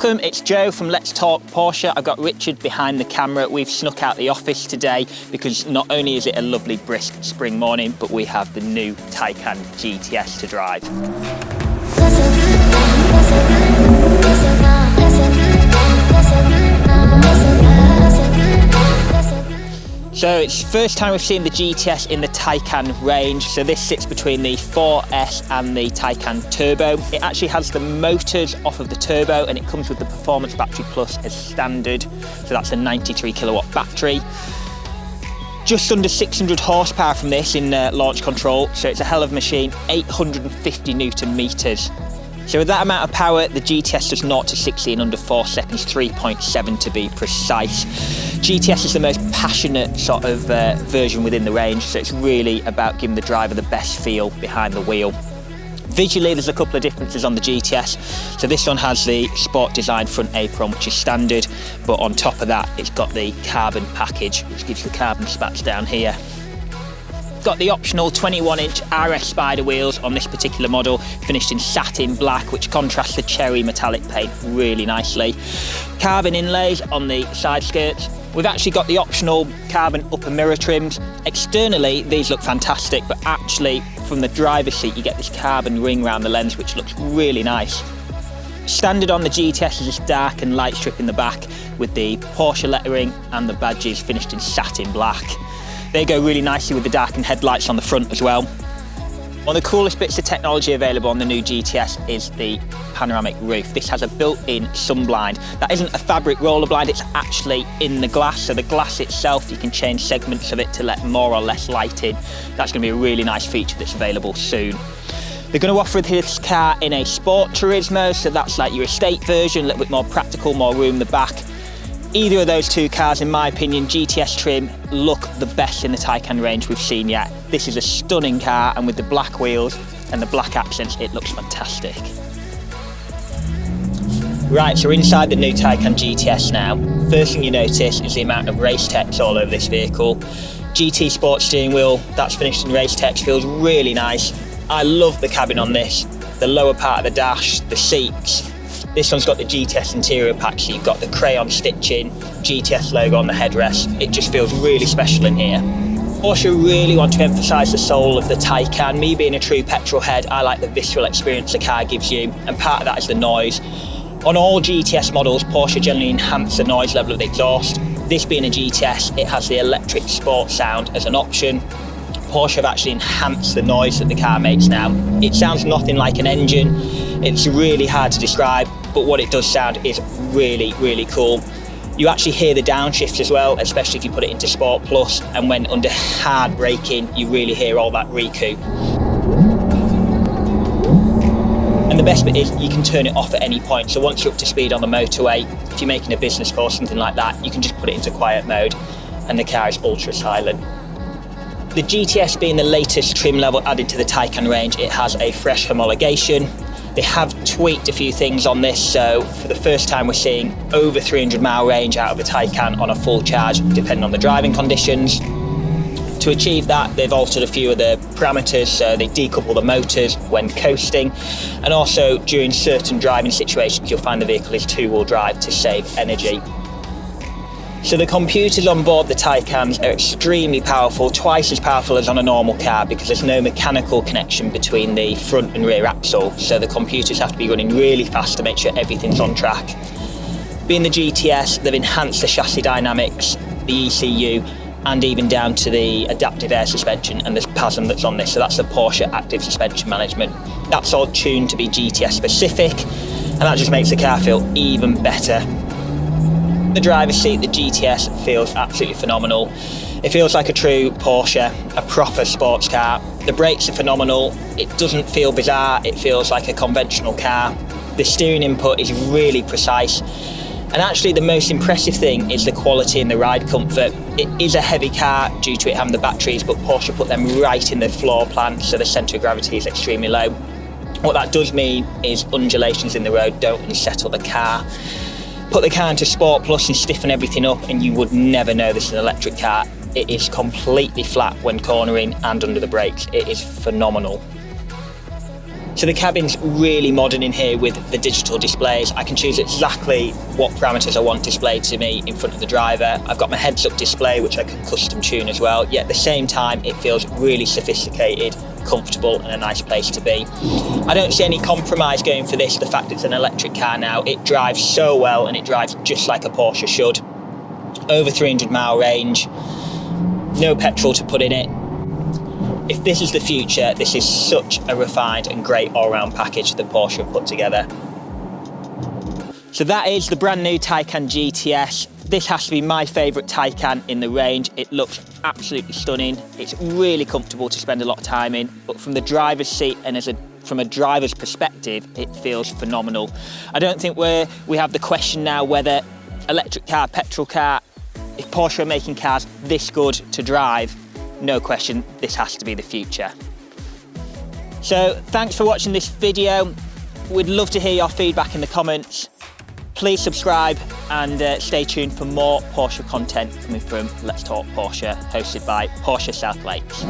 Welcome, it's Joe from Let's Talk Porsche. I've got Richard behind the camera. We've snuck out the office today because not only is it a lovely brisk spring morning, but we have the new Taycan GTS to drive. So it's the first time we've seen the GTS in the Taycan range. So this sits between the 4S and the Taycan Turbo. It actually has the motors off of the Turbo and it comes with the Performance Battery Plus as standard. So that's a 93 kilowatt battery. Just under 600 horsepower from this in launch control. So it's a hell of a machine, 850 Newton meters. So with that amount of power, the GTS does 0 to 60 in under 4 seconds, 3.7 to be precise. GTS is the most passionate sort of version within the range, so it's really about giving the driver the best feel behind the wheel. Visually, there's a couple of differences on the GTS. So this one has the sport design front apron, which is standard, but on top of that, it's got the carbon package, which gives the carbon spats down here. Got the optional 21-inch RS Spider wheels on this particular model, finished in satin black, which contrasts the cherry metallic paint really nicely. Carbon inlays on the side skirts. We've actually got the optional carbon upper mirror trims. Externally, these look fantastic, but actually from the driver's seat, you get this carbon ring around the lens, which looks really nice. Standard on the GTS is this dark and light strip in the back with the Porsche lettering and the badges finished in satin black. They go really nicely with the darkened headlights on the front as well. One of the coolest bits of technology available on the new GTS is the panoramic roof. This has a built-in sunblind. That isn't a fabric roller blind, it's actually in the glass. So the glass itself, you can change segments of it to let more or less light in. That's going to be a really nice feature that's available soon. They're going to offer this car in a Sport Turismo, so that's like your estate version, a little bit more practical, more room in the back. Either of those two cars, in my opinion, GTS trim, look the best in the Taycan range we've seen yet. This is a stunning car, and with the black wheels and the black accents, it looks fantastic. Right, so we're inside the new Taycan GTS now. First thing you notice is the amount of race text all over this vehicle. GT Sport steering wheel, that's finished in race text, feels really nice. I love the cabin on this. The lower part of the dash, the seats. This one's got the GTS interior pack, so you've got the crayon stitching, GTS logo on the headrest. It just feels really special in here. Porsche really want to emphasise the soul of the Taycan. Me being a true petrol head, I like the visceral experience the car gives you, and part of that is the noise. On all GTS models, Porsche generally enhance the noise level of the exhaust. This being a GTS, it has the electric sport sound as an option. Porsche have actually enhanced the noise that the car makes now. It sounds nothing like an engine. It's really hard to describe, but what it does sound is really, really cool. You actually hear the downshift as well, especially if you put it into Sport Plus, and when under hard braking, you really hear all that recoup. And the best bit is you can turn it off at any point. So once you're up to speed on the motorway, if you're making a business call or something like that, you can just put it into quiet mode and the car is ultra silent. The GTS being the latest trim level added to the Taycan range, it has a fresh homologation. They have tweaked a few things on this, so for the first time we're seeing over 300 mile range out of the Taycan on a full charge, depending on the driving conditions. To achieve that, they've altered a few of the parameters, so they decouple the motors when coasting, and also during certain driving situations you'll find the vehicle is two-wheel drive to save energy. So the computers on board the Taycans are extremely powerful, twice as powerful as on a normal car, because there's no mechanical connection between the front and rear axle. So the computers have to be running really fast to make sure everything's on track. Being the GTS, they've enhanced the chassis dynamics, the ECU, and even down to the adaptive air suspension and the PASM that's on this. So that's the Porsche Active Suspension Management. That's all tuned to be GTS specific, and that just makes the car feel even better. The driver's seat, the GTS feels absolutely phenomenal. It feels like a true Porsche, a proper sports car. The brakes are phenomenal. It doesn't feel bizarre. It feels like a conventional car. The steering input is really precise. And actually the most impressive thing is the quality and the ride comfort. It is a heavy car due to it having the batteries, but Porsche put them right in the floor plan, so the centre of gravity is extremely low. What that does mean is undulations in the road don't unsettle the car. Put the car into Sport Plus and stiffen everything up and you would never know this is an electric car. It is completely flat when cornering and under the brakes. It is phenomenal. So the cabin's really modern in here with the digital displays. I can choose exactly what parameters I want displayed to me in front of the driver. I've got my heads-up display, which I can custom tune as well, yet at the same time it feels really sophisticated, comfortable and a nice place to be. I don't see any compromise going for this, the fact it's an electric car now. It drives so well and it drives just like a Porsche should. Over 300-mile range, no petrol to put in it. If this is the future, this is such a refined and great all-round package that Porsche have put together. So that is the brand new Taycan GTS. This has to be my favourite Taycan in the range. It looks absolutely stunning. It's really comfortable to spend a lot of time in, but from the driver's seat and from a driver's perspective, it feels phenomenal. I don't think we have the question now whether electric car, petrol car, if Porsche are making cars this good to drive, no question, this has to be the future. So thanks for watching this video. We'd love to hear your feedback in the comments. Please subscribe and stay tuned for more Porsche content coming from Let's Talk Porsche, hosted by Porsche South Lakes.